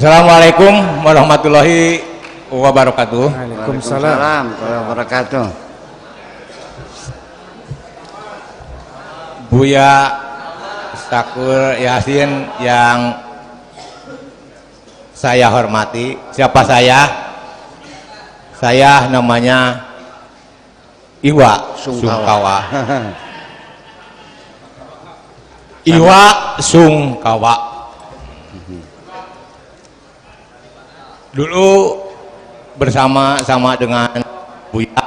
Assalamualaikum warahmatullahi wabarakatuh. Waalaikumsalam warahmatullahi wabarakatuh. Buya Sakur Yasin yang saya hormati. Siapa saya? Saya namanya Iwa Sungkawa. Iwa Sungkawa. Dulu bersama-sama dengan Buya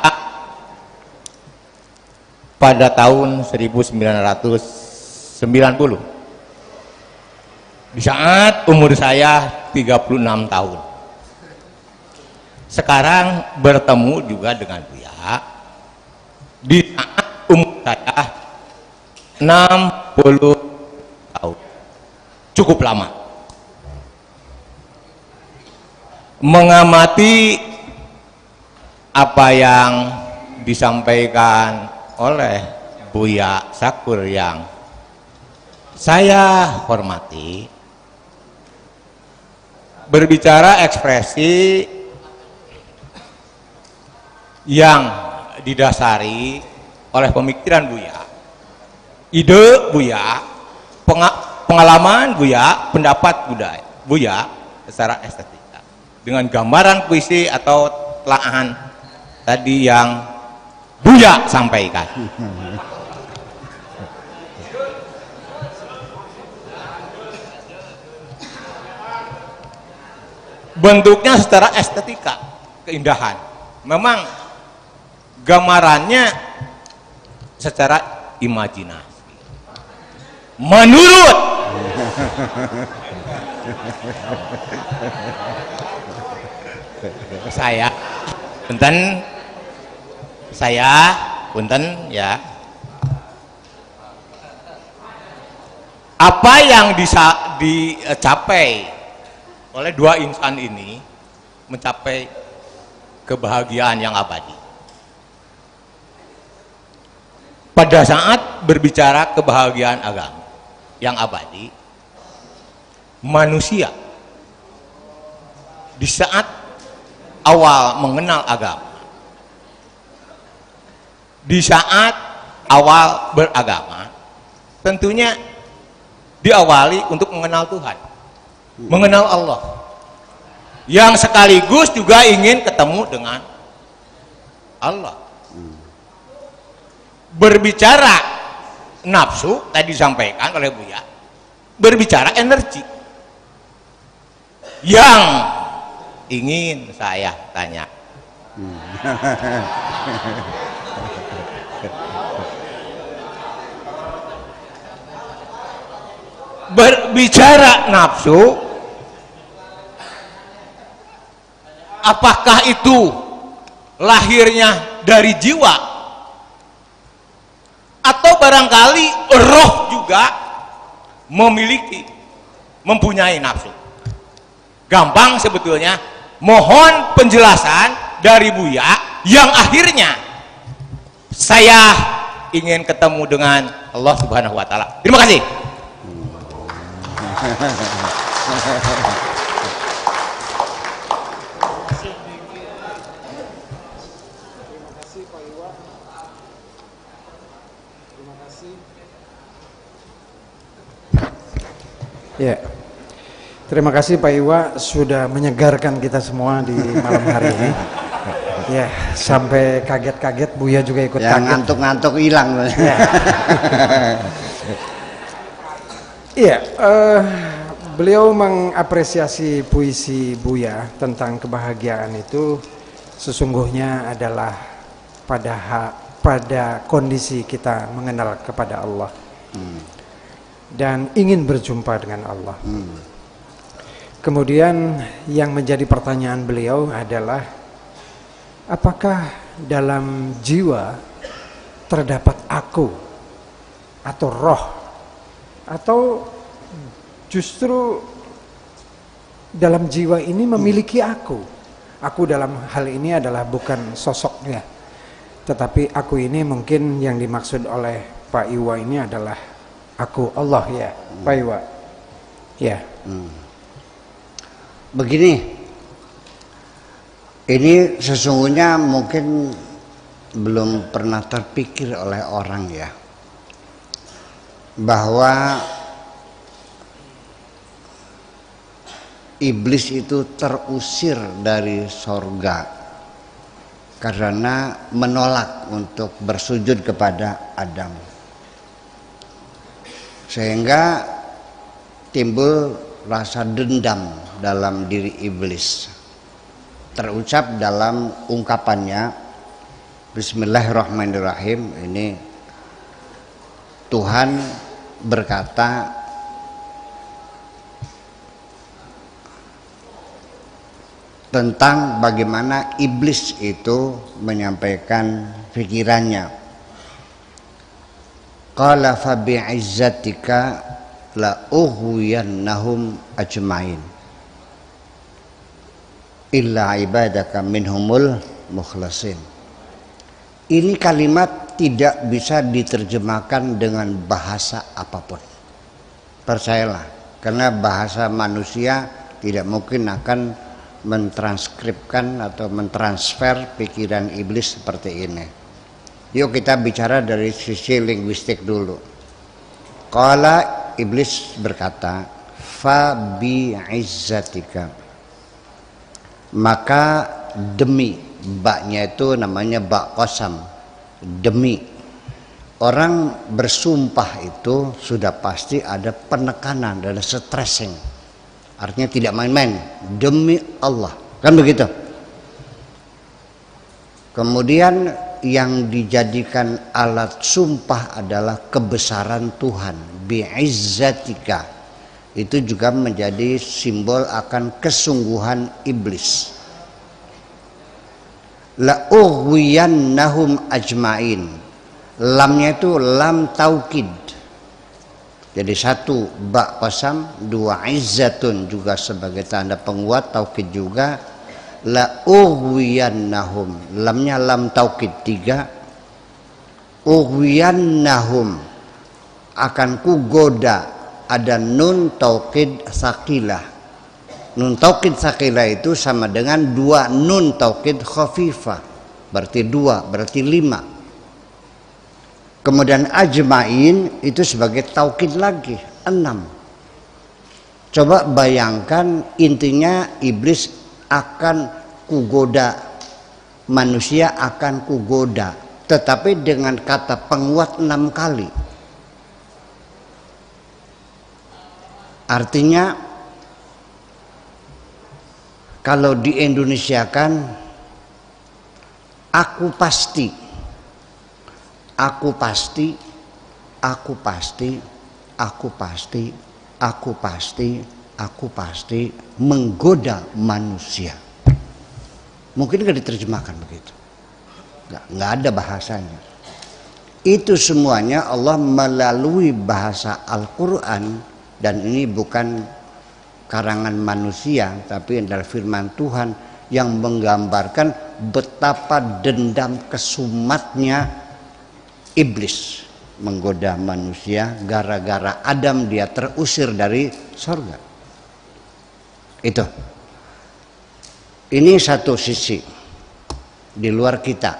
pada tahun 1990 di saat umur saya 36 tahun. Sekarang bertemu juga dengan Buya di saat umur saya 60 tahun. Cukup lama mengamati apa yang disampaikan oleh Buya Sakur yang saya hormati, berbicara ekspresi yang didasari oleh pemikiran Buya, ide Buya, pengalaman Buya, pendapat Buya secara estetika dengan gambaran puisi atau telaahan tadi yang Buya sampaikan. Bentuknya secara estetika, keindahan. Memang gambarannya secara imajinasi. Menurut saya, punten ya. Apa yang dicapai oleh dua insan ini mencapai kebahagiaan yang abadi. Pada saat berbicara kebahagiaan agama yang abadi, manusia di saat awal mengenal agama, di saat awal beragama, tentunya diawali untuk mengenal Tuhan, mengenal Allah, yang sekaligus juga ingin ketemu dengan Allah. Berbicara nafsu tadi disampaikan oleh Buya, berbicara energi yang ingin saya tanya. Berbicara nafsu, apakah itu lahirnya dari jiwa atau barangkali roh juga mempunyai nafsu? Gampang sebetulnya, mohon penjelasan dari Buya yang akhirnya saya ingin ketemu dengan Allah Subhanahu wa Ta'ala. Terima kasih. Ya, terima kasih Pak Iwa sudah menyegarkan kita semua di malam hari ini. Ya, sampai kaget-kaget, Buya juga ikut ya, kaget. Ngantuk-ngantuk hilang. Ya. Iya, beliau mengapresiasi puisi Buya tentang kebahagiaan itu sesungguhnya adalah pada kondisi kita mengenal kepada Allah. Dan ingin berjumpa dengan Allah. Kemudian yang menjadi pertanyaan beliau adalah, apakah dalam jiwa terdapat aku atau roh, atau justru dalam jiwa ini memiliki aku? Aku dalam hal ini adalah bukan sosoknya, tetapi aku ini mungkin yang dimaksud oleh Pak Iwa ini adalah aku Allah, ya Pak Iwa. Ya. Begini, ini sesungguhnya mungkin belum pernah terpikir oleh orang ya, bahwa iblis itu terusir dari sorga karena menolak untuk bersujud kepada Adam, sehingga timbul rasa dendam dalam diri iblis. Terucap dalam ungkapannya, Bismillahirrahmanirrahim, ini Tuhan berkata, tentang bagaimana iblis itu menyampaikan pikirannya. Qala fa bi'izzatika la ughwiyannahum ajmain illa ibadaka minhumul mukhlasin. Ini kalimat tidak bisa diterjemahkan dengan bahasa apapun. Percayalah, karena bahasa manusia tidak mungkin akan mentranskripkan atau mentransfer pikiran iblis seperti ini. Yuk kita bicara dari sisi linguistik dulu. Qala, iblis berkata, fa bi'izzatika, maka demi, baknya itu namanya bak qasam, demi. Orang bersumpah itu sudah pasti ada penekanan, ada stressing, artinya tidak main-main, demi Allah, kan begitu. Kemudian yang dijadikan alat sumpah adalah kebesaran Tuhan, bi'izzatika, itu juga menjadi simbol akan kesungguhan iblis. La ughwiyannahum ajmain, lamnya itu lam taukid, jadi satu ba qasam, dua izzatun juga sebagai tanda penguat, taukid juga. La ughwiyannahum, lamnya lam taukid tiga, ughwiyannahum, akan kugoda, ada nun taukid sakilah. Nun taukid sakilah itu sama dengan dua nun taukid khafifah, berarti dua, berarti lima. Kemudian ajmain itu sebagai taukid lagi, 6. Coba bayangkan, intinya iblis akan kugoda, manusia akan kugoda, tetapi dengan kata penguat 6 kali. Artinya kalau di Indonesia kan, aku pasti, aku pasti, aku pasti, aku pasti, aku pasti, aku pasti menggoda manusia. Mungkin nggak diterjemahkan begitu, nggak ada bahasanya. Itu semuanya Allah melalui bahasa Al-Quran. Dan ini bukan karangan manusia, tapi adalah firman Tuhan yang menggambarkan betapa dendam kesumatnya iblis menggoda manusia. Gara-gara Adam dia terusir dari surga. Itu. Ini satu sisi di luar kita.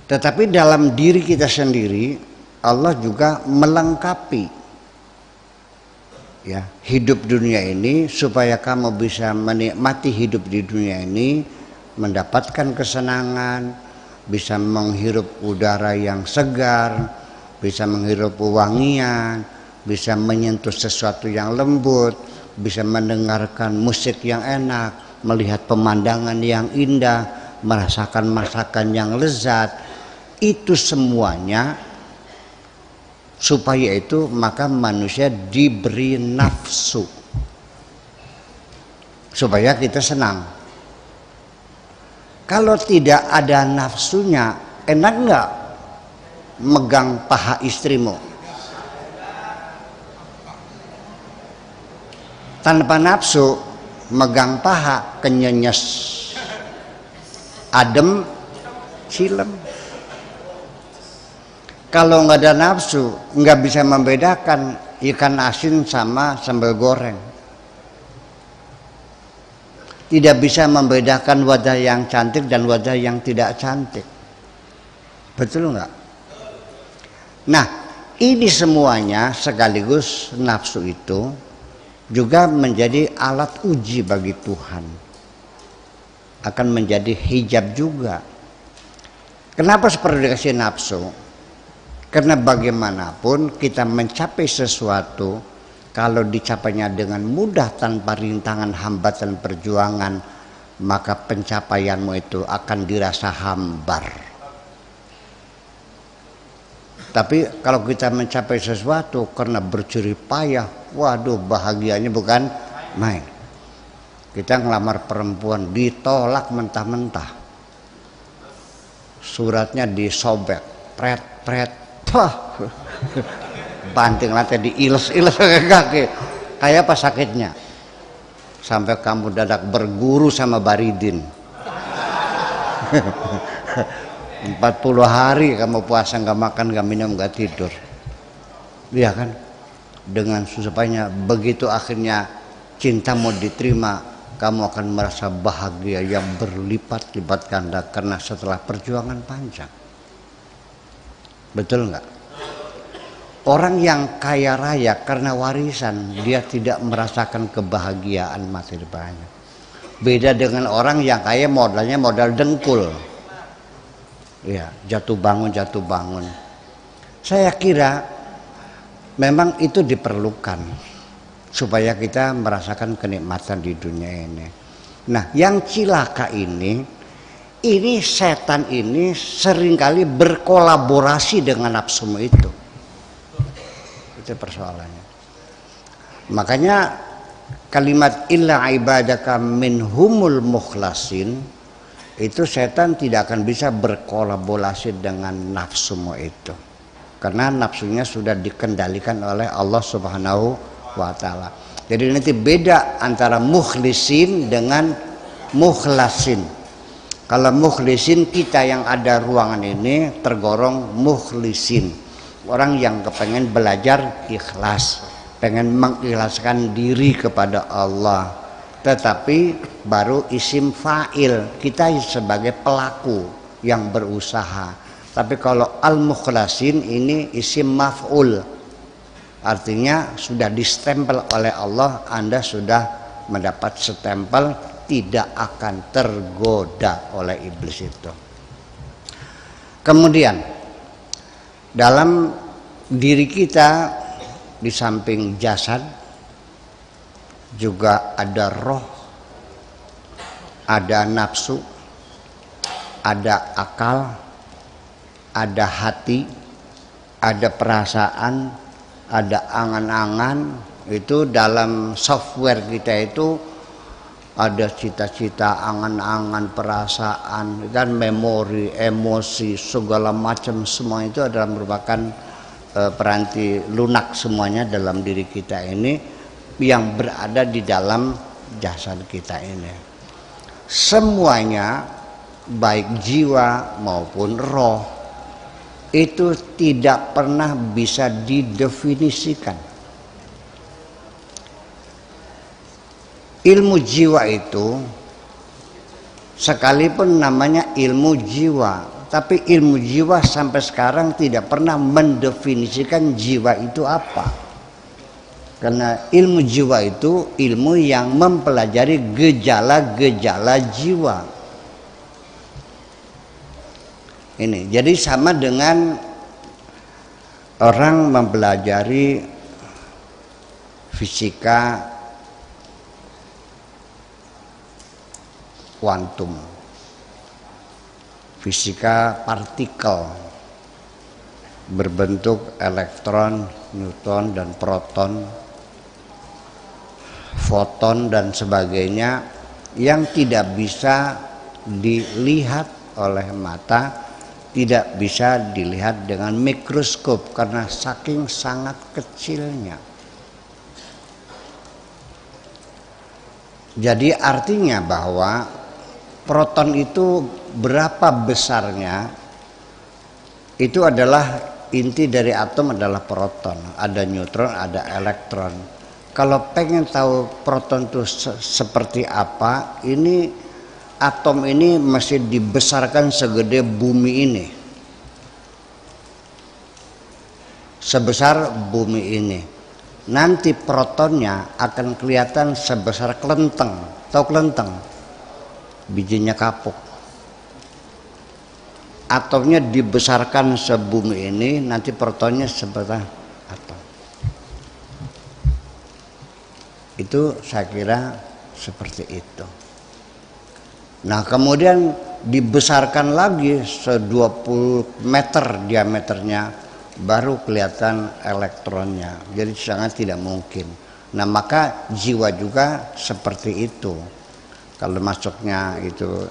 Tetapi dalam diri kita sendiri, Allah juga melengkapi ya hidup dunia ini, supaya kamu bisa menikmati hidup di dunia ini, mendapatkan kesenangan, bisa menghirup udara yang segar, bisa menghirup wangian, bisa menyentuh sesuatu yang lembut, bisa mendengarkan musik yang enak, melihat pemandangan yang indah, merasakan masakan yang lezat. Itu semuanya supaya itu maka manusia diberi nafsu supaya kita senang. Kalau tidak ada nafsunya, enak nggak megang paha istrimu? Tanpa nafsu megang paha kenyenyes, adem, silem. Kalau nggak ada nafsu, nggak bisa membedakan ikan asin sama sambal goreng. tidak bisa membedakan wajah yang cantik dan wajah yang tidak cantik. Betul nggak? Nah, ini semuanya sekaligus nafsu itu juga menjadi alat uji bagi Tuhan. Akan menjadi hijab juga. Kenapa seperti dikasih nafsu? Karena bagaimanapun kita mencapai sesuatu, kalau dicapainya dengan mudah tanpa rintangan, hambatan, perjuangan, maka pencapaianmu itu akan dirasa hambar. Tapi kalau kita mencapai sesuatu karena berjerih payah, waduh bahagianya bukan main. Kita ngelamar perempuan ditolak mentah-mentah, suratnya disobek, pret, banting lantai diiles-iles ke kaki, kayak apa sakitnya? Sampai kamu dadak berguru sama Baridin. 40 hari kamu puasa, nggak makan, nggak minum, nggak tidur, iya kan? Dengan susah payahnya, begitu akhirnya cintamu diterima, kamu akan merasa bahagia yang berlipat-lipat ganda karena setelah perjuangan panjang. Betul nggak? Orang yang kaya raya karena warisan, dia tidak merasakan kebahagiaan masa depannya. Beda dengan orang yang kaya modalnya modal dengkul. Ya, jatuh bangun. Saya kira memang itu diperlukan supaya kita merasakan kenikmatan di dunia ini. Nah, yang cilaka ini setan ini seringkali berkolaborasi dengan nafsumu itu. Itu persoalannya. Makanya kalimat illa ibadaka minhumul mukhlasin, itu setan tidak akan bisa berkolaborasi dengan nafsumu itu, karena nafsunya sudah dikendalikan oleh Allah Subhanahu wa Ta'ala. Jadi nanti beda antara mukhlisin dengan mukhlasin. Kalau mukhlisin, kita yang ada ruangan ini tergolong mukhlisin, orang yang kepengen belajar ikhlas, pengen mengikhlaskan diri kepada Allah, tetapi baru isim fa'il, kita sebagai pelaku yang berusaha. Tapi kalau al-mukhlasin ini isim maf'ul, artinya sudah distempel oleh Allah, Anda sudah mendapat stempel, tidak akan tergoda oleh iblis itu. Kemudian dalam diri kita di samping jasad juga ada roh, ada nafsu, ada akal, ada hati, ada perasaan, ada angan-angan. Itu dalam software kita itu ada cita-cita, angan-angan, perasaan, dan memori, emosi, segala macam, semua itu adalah merupakan peranti lunak semuanya dalam diri kita ini, yang berada di dalam jasad kita ini. Semuanya baik jiwa maupun roh itu tidak pernah bisa didefinisikan. Ilmu jiwa itu sekalipun namanya ilmu jiwa, tapi ilmu jiwa sampai sekarang tidak pernah mendefinisikan jiwa itu apa. Karena ilmu jiwa itu ilmu yang mempelajari gejala-gejala jiwa. Ini jadi sama dengan orang mempelajari fisika kuantum, fisika partikel berbentuk elektron, neutron, dan proton, foton dan sebagainya, yang tidak bisa dilihat oleh mata, tidak bisa dilihat dengan mikroskop karena saking sangat kecilnya. Jadi artinya bahwa proton itu berapa besarnya, itu adalah inti dari atom adalah proton, ada neutron, ada elektron. kalau pengen tahu proton itu seperti apa, ini atom ini masih dibesarkan segede bumi ini, sebesar bumi ini. Nanti protonnya akan kelihatan sebesar kelenteng. Tahu kelenteng? Bijinya kapuk. Atomnya dibesarkan sebumi ini, nanti protonnya sebesar atom. Itu saya kira seperti itu. Nah kemudian dibesarkan lagi 20 meter diameternya, baru kelihatan elektronnya. Jadi sangat tidak mungkin. Nah maka jiwa juga seperti itu. Kalau masuknya itu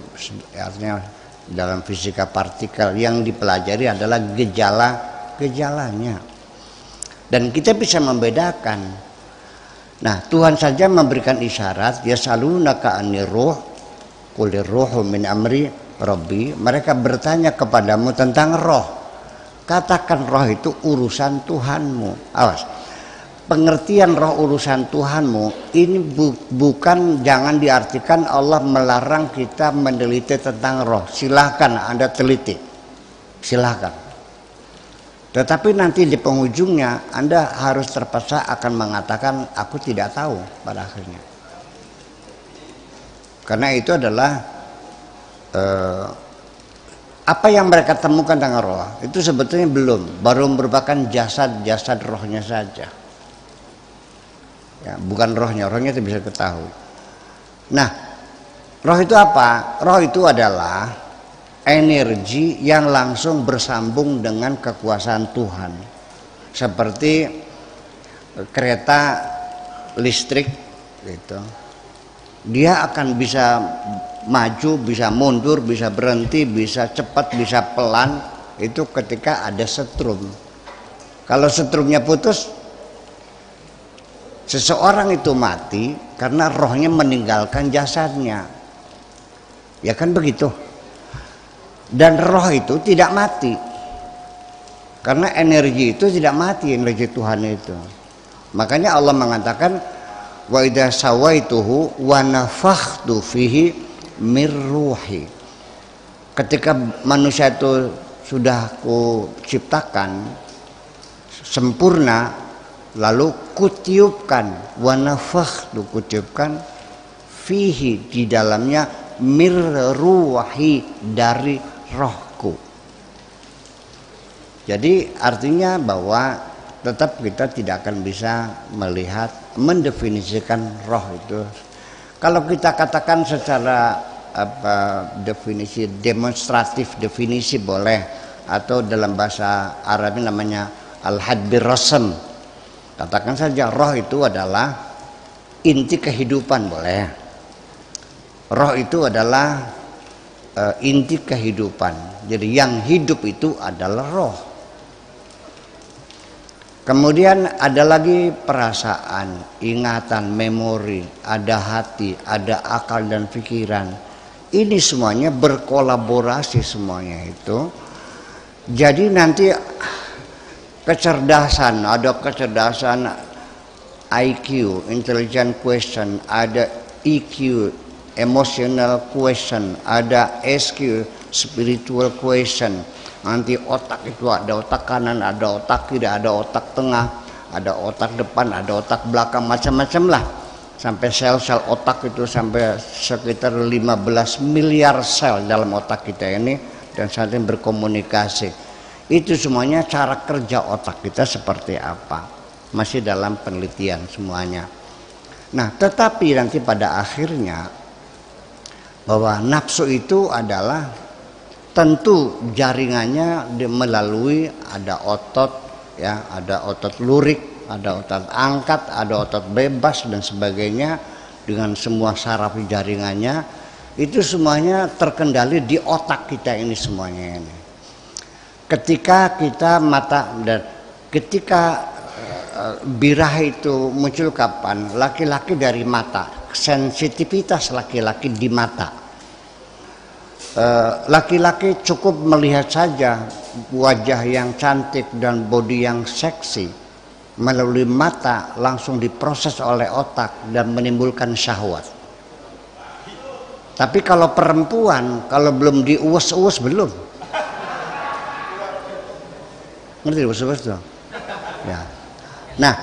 artinya dalam fisika partikel yang dipelajari adalah gejalanya. Dan kita bisa membedakan. Nah Tuhan saja memberikan isyarat, yasalunaka anir ruh qulir ruhu min amri rabbi. Mereka bertanya kepadamu tentang roh. Katakan roh itu urusan Tuhanmu. Awas, pengertian roh urusan Tuhanmu ini bukan, jangan diartikan Allah melarang kita meneliti tentang roh. Silahkan Anda teliti, silahkan. Tetapi nanti di penghujungnya Anda harus terpaksa akan mengatakan aku tidak tahu pada akhirnya. Karena itu adalah apa yang mereka temukan tentang roh itu sebetulnya baru merupakan jasad rohnya saja. Ya, bukan rohnya itu bisa ketahui. Nah, roh itu apa? Roh itu adalah energi yang langsung bersambung dengan kekuasaan Tuhan. Seperti kereta listrik gitu. Dia akan bisa maju, bisa mundur, bisa berhenti, bisa cepat, bisa pelan, itu ketika ada setrum. Kalau setrumnya putus, seseorang itu mati karena rohnya meninggalkan jasadnya. Ya kan begitu. Dan roh itu tidak mati. Karena energi itu tidak mati, energi Tuhan itu. Makanya Allah mengatakan wa idza sawaituhu wa nafakhtu fihi mir ruhi. Ketika manusia itu sudah ku ciptakan sempurna, lalu kutiupkan wa nafakhtu, kutiupkan fihi, di dalamnya, mir ruhi, dari rohku. Jadi artinya bahwa tetap kita tidak akan bisa melihat, mendefinisikan roh itu. Kalau kita katakan secara definisi demonstratif, definisi boleh, atau dalam bahasa Arab namanya al-hadbir rasm. Katakan saja roh itu adalah inti kehidupan, boleh. Roh itu adalah inti kehidupan. Jadi yang hidup itu adalah roh. Kemudian ada lagi perasaan, ingatan, memori, ada hati, ada akal dan pikiran. Ini semuanya berkolaborasi semuanya itu. Jadi nanti kecerdasan, ada kecerdasan IQ, intelligent question, ada EQ, emotional question, ada SQ, spiritual question. Nanti otak itu ada otak kanan, ada otak kiri, ada otak tengah, ada otak depan, ada otak belakang, macam-macam lah. Sampai sel-sel otak itu sampai sekitar 15 miliar sel dalam otak kita ini, dan saling berkomunikasi. Itu semuanya cara kerja otak kita seperti apa. Masih dalam penelitian semuanya. Nah, tetapi nanti pada akhirnya bahwa nafsu itu adalah tentu jaringannya melalui ada otot, ya, ada otot lurik, ada otot angkat, ada otot bebas dan sebagainya, dengan semua saraf jaringannya. Itu semuanya terkendali di otak kita ini semuanya ini. Ketika kita ketika birahi itu muncul kapan? Laki-laki dari mata, sensitivitas laki-laki di mata. Laki-laki cukup melihat saja wajah yang cantik dan bodi yang seksi, melalui mata langsung diproses oleh otak dan menimbulkan syahwat. Tapi kalau perempuan, kalau belum diuus-uus belum. Ngerti uus-uus dong? Ya. Nah,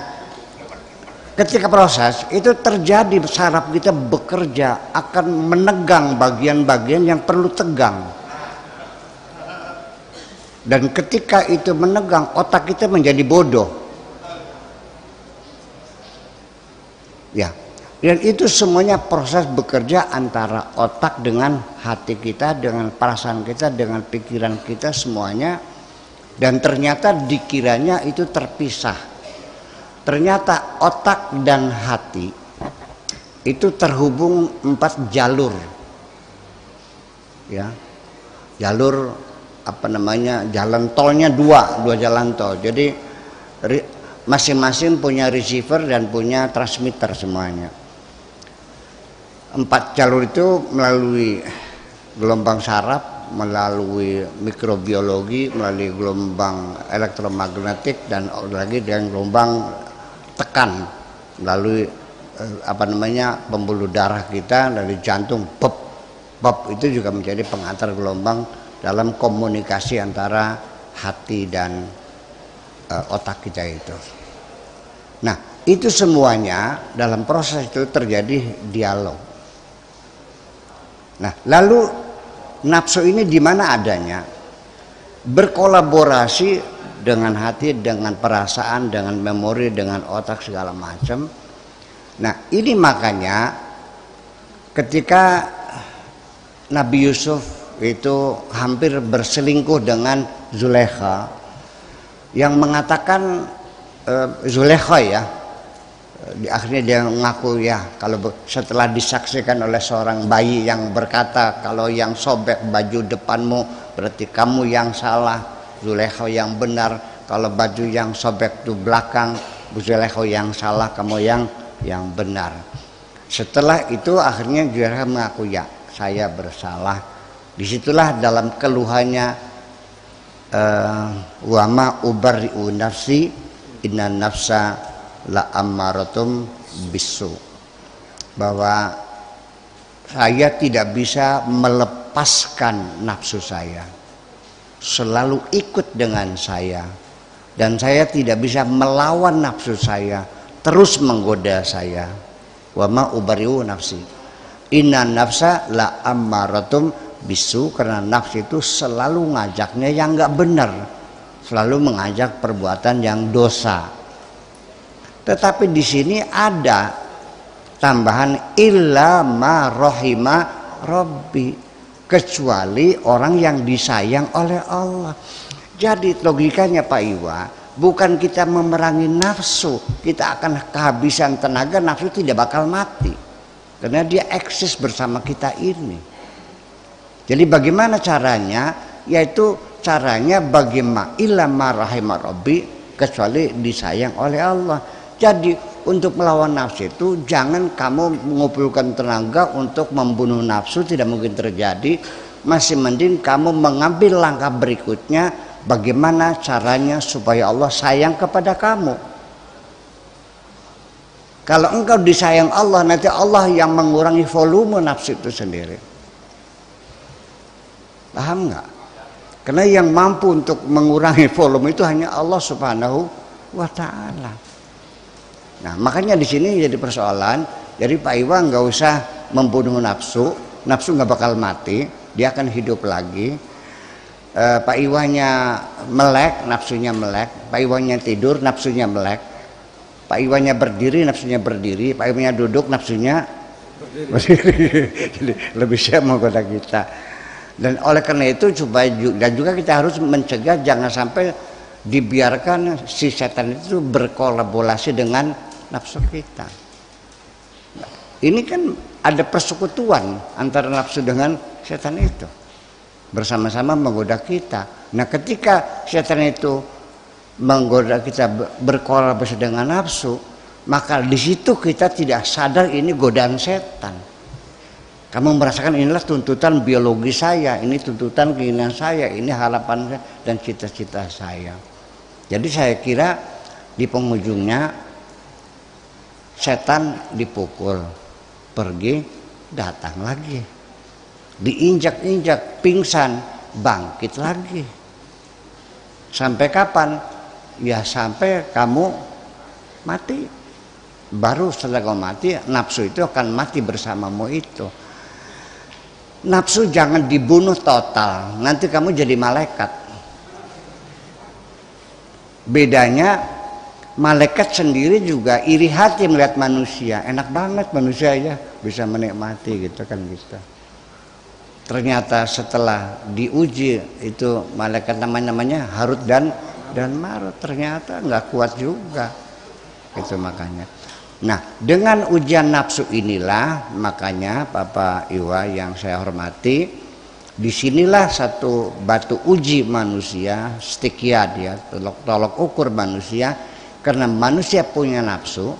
ketika proses itu terjadi, saraf kita bekerja akan menegang bagian-bagian yang perlu tegang. Dan ketika itu menegang, otak kita menjadi bodoh. Ya. Dan itu semuanya proses bekerja antara otak dengan hati kita, dengan perasaan kita, dengan pikiran kita semuanya. Dan ternyata dikiranya itu terpisah. Ternyata otak dan hati itu terhubung 4 jalur. Ya. Jalur apa namanya? Jalan tolnya dua jalan tol. Jadi masing-masing punya receiver dan punya transmitter semuanya. 4 jalur itu melalui gelombang saraf, melalui mikrobiologi, melalui gelombang elektromagnetik, dan lagi dengan gelombang tekan melalui apa namanya pembuluh darah kita dari jantung, pop itu juga menjadi pengantar gelombang dalam komunikasi antara hati dan otak kita itu. Nah, itu semuanya dalam proses itu terjadi dialog. Nah, lalu nafsu ini di mana adanya? Berkolaborasi dengan hati, dengan perasaan, dengan memori, dengan otak segala macam. Nah, ini makanya ketika Nabi Yusuf itu hampir berselingkuh dengan Zulaikha, yang mengatakan Zulaikha ya, di akhirnya dia mengaku ya, kalau setelah disaksikan oleh seorang bayi yang berkata kalau yang sobek baju depanmu berarti kamu yang salah, Zulaikha yang benar, kalau baju yang sobek itu belakang, Zulaikha yang salah, kamu yang benar. Setelah itu akhirnya Zulaikha mengaku ya, saya bersalah. Disitulah dalam keluhannya wa ma ubarri'u nafsi inna nafsa la ammaratum bisu, bahwa saya tidak bisa melepaskan nafsu saya, selalu ikut dengan saya, dan saya tidak bisa melawan nafsu saya, terus menggoda saya. Wa ma ubari'u nafsi inna nafsa la ammaratum bisu, karena nafsu itu selalu ngajaknya yang nggak benar, selalu mengajak perbuatan yang dosa. Tetapi di sini ada tambahan illa ma rahima rabbi, kecuali orang yang disayang oleh Allah. Jadi logikanya Pak Iwa, bukan kita memerangi nafsu, kita akan kehabisan tenaga, nafsu tidak bakal mati karena dia eksis bersama kita ini. Jadi bagaimana caranya? Yaitu caranya bagaimana illa ma rahima rabbi, kecuali disayang oleh Allah. Jadi untuk melawan nafsu itu jangan kamu mengumpulkan tenaga untuk membunuh nafsu, tidak mungkin terjadi. Masih mending kamu mengambil langkah berikutnya, bagaimana caranya supaya Allah sayang kepada kamu. Kalau engkau disayang Allah, nanti Allah yang mengurangi volume nafsu itu sendiri. Paham nggak? Karena yang mampu untuk mengurangi volume itu hanya Allah Subhanahu wa Ta'ala. Nah, makanya di sini jadi persoalan. Jadi Pak Iwa nggak usah membunuh nafsu, nafsu nggak bakal mati, dia akan hidup lagi. Pak Iwanya melek, nafsunya melek. Pak Iwanya tidur, nafsunya melek. Pak Iwanya berdiri, nafsunya berdiri. Pak Iwanya duduk, nafsunya berdiri. Jadi lebih siap menggoda kita. Dan oleh karena itu dan juga kita harus mencegah jangan sampai dibiarkan si setan itu berkolaborasi dengan nafsu kita. Nah, ini kan ada persekutuan antara nafsu dengan setan itu, bersama-sama menggoda kita. Nah, ketika setan itu menggoda kita berkolaborasi dengan nafsu, maka di situ kita tidak sadar ini godaan setan. Kamu merasakan inilah tuntutan biologi saya, ini tuntutan keinginan saya, ini harapan saya dan cita-cita saya. Jadi saya kira Di penghujungnya setan dipukul, pergi, datang lagi, diinjak-injak, pingsan, bangkit lagi. Sampai kapan? Ya sampai kamu mati. Baru setelah kamu mati, nafsu itu akan mati bersamamu itu. Nafsu jangan dibunuh total, nanti kamu jadi malaikat. Bedanya malaikat sendiri juga iri hati melihat manusia, enak banget manusia ya bisa menikmati gitu kan gitu. Ternyata setelah diuji itu malaikat namanya Harut dan Marut, ternyata nggak kuat juga itu makanya. Nah, dengan ujian nafsu inilah makanya Bapak Iwa yang saya hormati, disinilah satu batu uji manusia, stikiat ya, tolok ukur manusia. Karena manusia punya nafsu,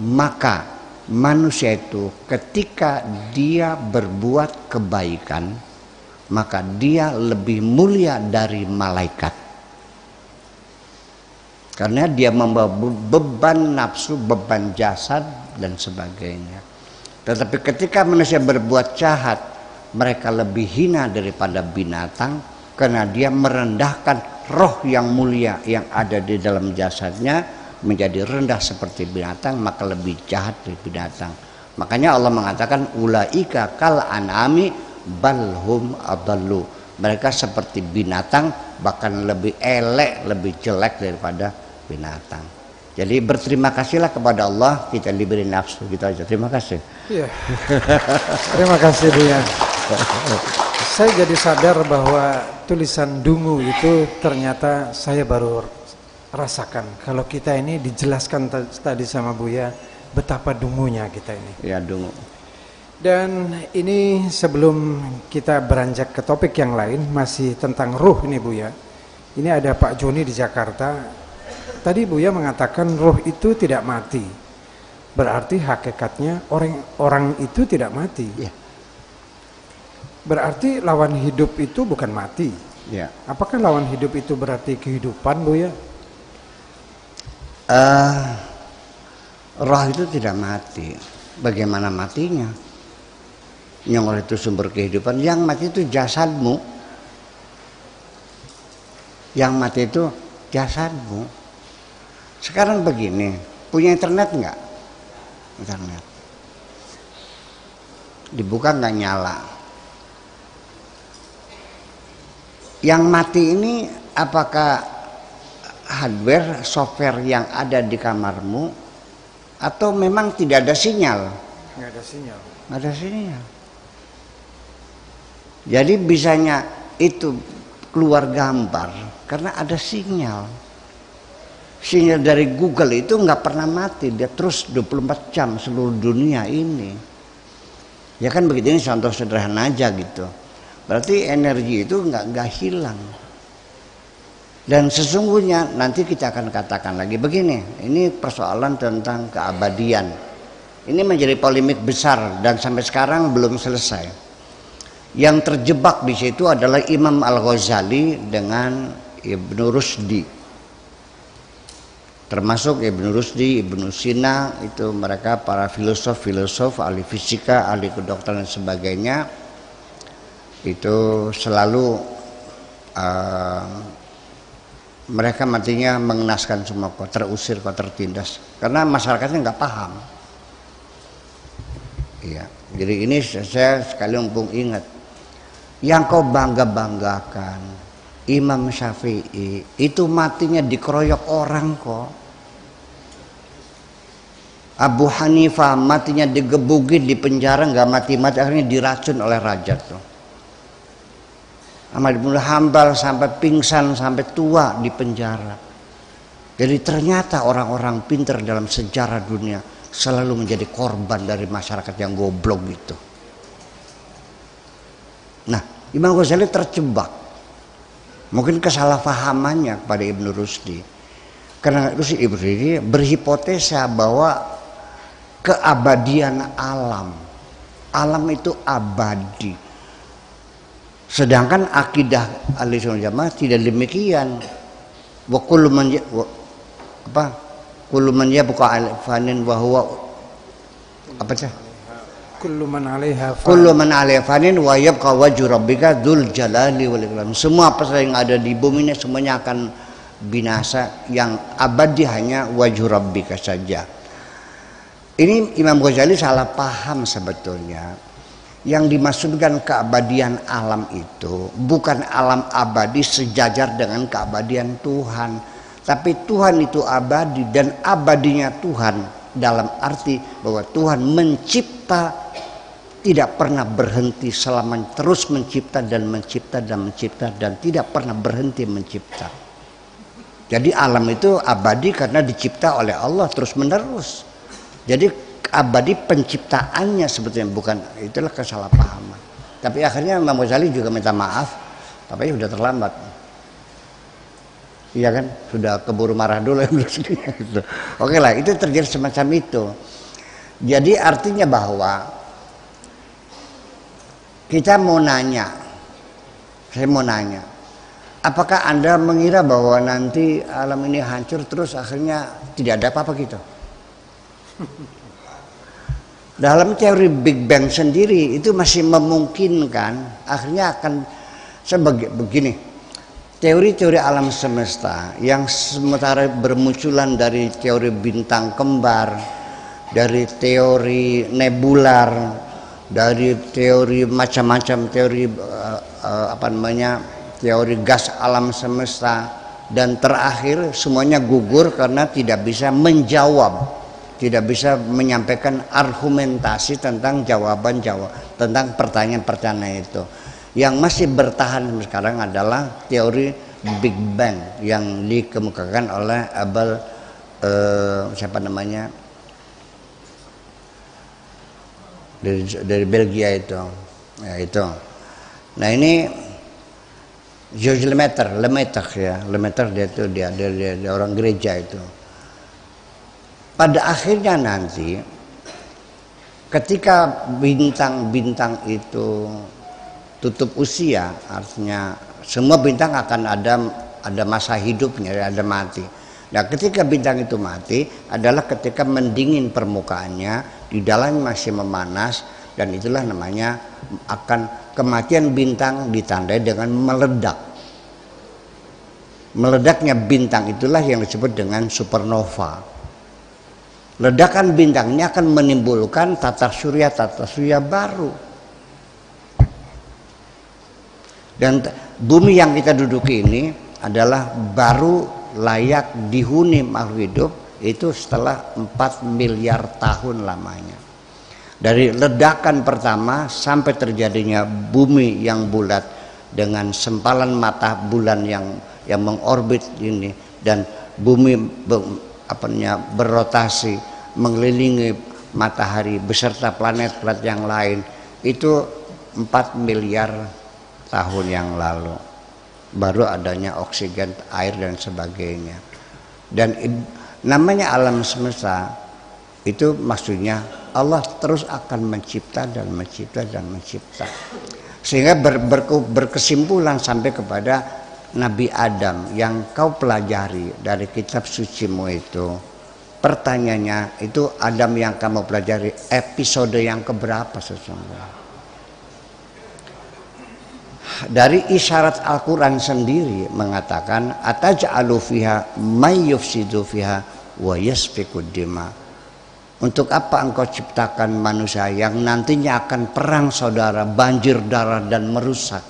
maka manusia itu ketika dia berbuat kebaikan, maka dia lebih mulia dari malaikat. Karena dia membawa beban nafsu, beban jasad dan sebagainya. Tetapi ketika manusia berbuat jahat, mereka lebih hina daripada binatang karena dia merendahkan roh yang mulia yang ada di dalam jasadnya menjadi rendah seperti binatang, maka lebih jahat dari binatang. Makanya Allah mengatakan ulaika kal anami balhum adallu. Mereka seperti binatang, bahkan lebih elek, lebih jelek daripada binatang. Jadi berterima kasihlah kepada Allah kita diberi nafsu, gitu aja. Terima kasih. Iya. Terima kasih Buya. Saya jadi sadar bahwa tulisan dungu itu ternyata saya baru rasakan. Kalau kita ini dijelaskan tadi sama Buya betapa dungunya kita ini. Ya, dungu. Dan ini sebelum kita beranjak ke topik yang lain, masih tentang ruh ini Buya. Ini ada Pak Joni di Jakarta. Tadi Buya mengatakan ruh itu tidak mati. Berarti hakikatnya orang itu tidak mati. Ya. Berarti lawan hidup itu bukan mati. Ya. Apakah lawan hidup itu berarti kehidupan Buya? Roh itu tidak mati. Bagaimana matinya? Yang roh itu sumber kehidupan. Yang mati itu jasadmu. Yang mati itu jasadmu. Sekarang begini, punya internet nggak? Internet. Dibuka nggak nyala. Yang mati ini apakah hardware, software yang ada di kamarmu atau memang tidak ada sinyal? Nggak ada sinyal. Nggak ada sinyal. Jadi bisanya itu keluar gambar karena ada sinyal. Sinyal dari Google itu nggak pernah mati, dia terus 24 jam seluruh dunia ini. Ya kan begitu, ini contoh sederhana aja gitu. Berarti energi itu nggak hilang. Dan sesungguhnya nanti kita akan katakan lagi begini, ini persoalan tentang keabadian. Ini menjadi polemik besar dan sampai sekarang belum selesai. Yang terjebak di situ adalah Imam Al-Ghazali dengan Ibnu Rusdi. Termasuk Ibnu Rusdi, Ibnu Sina, itu mereka para filosof, ahli fisika, ahli kedokteran dan sebagainya. Itu selalu mereka matinya mengenaskan semua kok terusir, kok tertindas. Karena masyarakatnya nggak paham. Iya, jadi ini saya sekali mumpung ingat. Yang kau bangga-banggakan Imam Syafi'i itu matinya dikeroyok orang kok. Abu Hanifah matinya digebukin di penjara, nggak mati-mati, akhirnya diracun oleh raja tuh. Ahmad bin Hanbal sampai pingsan, sampai tua di penjara. Jadi ternyata orang-orang pintar dalam sejarah dunia selalu menjadi korban dari masyarakat yang goblok gitu. Nah, Imam Ghazali terjebak. Mungkin kesalahpahamannya kepada Ibnu Rusdi. Karena itu Ibnu Rusdi berhipotesa bahwa keabadian alam. Alam itu abadi. Sedangkan akidah Ahlussunnah Jamaah tidak demikian. kullu man yabqa fanin wa huwa apa sih? Kullu man 'alaiha fan. Kullu man 'alaiha fanin wa yabqa wajhu rabbika dzul jalali wal ikram. Semua apa yang ada di bumi ini semuanya akan binasa, yang abadi hanya wajhu rabbika saja. Ini Imam Ghazali salah paham sebetulnya. Yang dimaksudkan keabadian alam itu bukan alam abadi sejajar dengan keabadian Tuhan, tapi Tuhan itu abadi, dan abadinya Tuhan dalam arti bahwa Tuhan mencipta, tidak pernah berhenti, selama terus mencipta dan mencipta dan mencipta dan tidak pernah berhenti mencipta. Jadi alam itu abadi karena dicipta oleh Allah terus menerus. Jadi abadi penciptaannya sebetulnya, bukan, itulah kesalahpahaman. Tapi akhirnya Imam Ghazali juga minta maaf, tapi sudah terlambat. Iya kan, sudah keburu marah dulu. Oke lah, itu terjadi semacam itu. Jadi artinya bahwa kita mau nanya, saya mau nanya, apakah Anda mengira bahwa nanti alam ini hancur terus akhirnya tidak ada apa-apa gitu? Dalam teori Big Bang sendiri itu masih memungkinkan akhirnya akan begini. Teori-teori alam semesta yang sementara bermunculan dari teori bintang kembar, dari teori nebular, dari teori macam-macam teori teori gas alam semesta, dan terakhir semuanya gugur karena tidak bisa menjawab, tidak bisa menyampaikan argumentasi tentang tentang pertanyaan-pertanyaan itu. Yang masih bertahan sekarang adalah teori Big Bang yang dikemukakan oleh Abel dari Belgia itu. Ya, itu. Nah ini Georges Lemaitre dia orang gereja itu. Pada akhirnya nanti ketika bintang-bintang itu tutup usia, artinya semua bintang akan ada masa hidupnya, ada mati. Nah, ketika bintang itu mati adalah ketika mendingin permukaannya, di dalamnya masih memanas, dan itulah namanya akan kematian bintang ditandai dengan meledak. Meledaknya bintang itulah yang disebut dengan supernova. Ledakan bintang ini akan menimbulkan tata surya baru. Dan bumi yang kita duduki ini adalah baru layak dihuni makhluk hidup itu setelah 4 miliar tahun lamanya. Dari ledakan pertama sampai terjadinya bumi yang bulat dengan sempalan mata bulan yang mengorbit ini, dan bumi berrotasi mengelilingi matahari beserta planet-planet yang lain, itu 4 miliar tahun yang lalu baru adanya oksigen, air dan sebagainya. Dan namanya alam semesta itu maksudnya Allah terus akan mencipta dan mencipta dan mencipta, sehingga berkesimpulan sampai kepada Nabi Adam yang kau pelajari dari kitab sucimu itu. Pertanyaannya itu, Adam yang kamu pelajari episode yang keberapa sesungguhnya? Dari isyarat Al-Quran sendiri mengatakan ataj'alu fiha may yufsidu fiha wa yasfikud dima. Untuk apa engkau ciptakan manusia yang nantinya akan perang saudara, banjir darah dan merusak?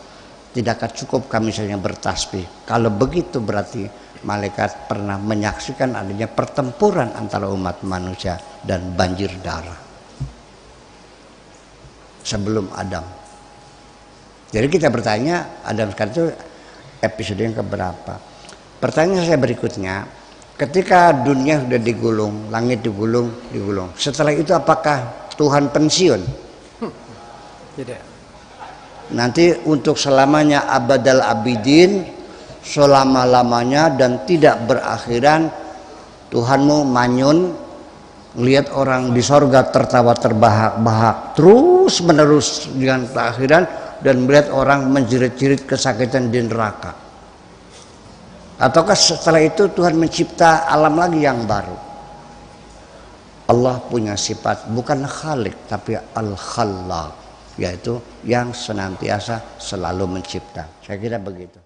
Tidakkah cukup kami saja bertasbih? Kalau begitu berarti malaikat pernah menyaksikan adanya pertempuran antara umat manusia dan banjir darah sebelum Adam. Jadi kita bertanya, Adam sekarang itu episode yang keberapa? Pertanyaan saya berikutnya, ketika dunia sudah digulung, langit digulung, setelah itu apakah Tuhan pensiun? Tidak. Nanti untuk selamanya abadal abidin, selama-lamanya dan tidak berakhiran, Tuhanmu manyun, lihat orang di sorga tertawa terbahak-bahak terus menerus dengan keakhiran, dan melihat orang menjerit-jerit kesakitan di neraka. Ataukah setelah itu Tuhan mencipta alam lagi yang baru? Allah punya sifat bukan khalik tapi al-khallaq, yaitu yang senantiasa selalu mencipta. Saya kira begitu.